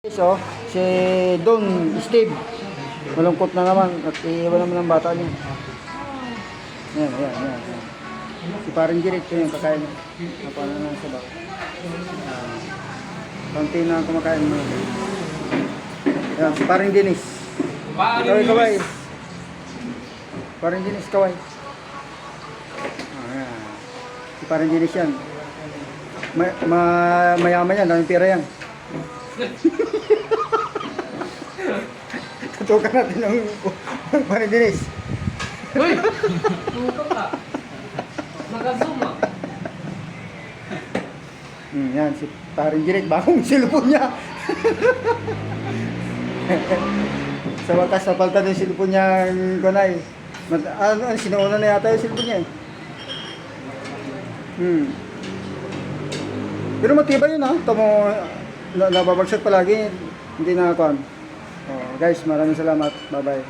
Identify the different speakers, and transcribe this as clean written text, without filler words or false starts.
Speaker 1: So, si Don Steve, malungkot na naman at iiwan naman ng bata niya. Yan. Si parang Jirik, yun yung kakain. Napano na sa baka. Kaunti na kumakain mo. Yan, si parang Dennis. Kaway. Parang Dennis, kaway. Yan. Si parang Dennis yan. Mayaman yan, daming pera yan. Tutukan natin ng parang Dennis.
Speaker 2: Uy! Tutok ka. Naka-zoom ah.
Speaker 1: Yan, si parang Jirik, bagong cellphone niya. Sa wakas, napalta din cellphone niya ng kunay. Sinuuna na yata yung cellphone niya eh. Pero matibay yun ha. Ito mo, nababagsak palagi. Hindi na ako. Guys, maraming salamat. Bye-bye.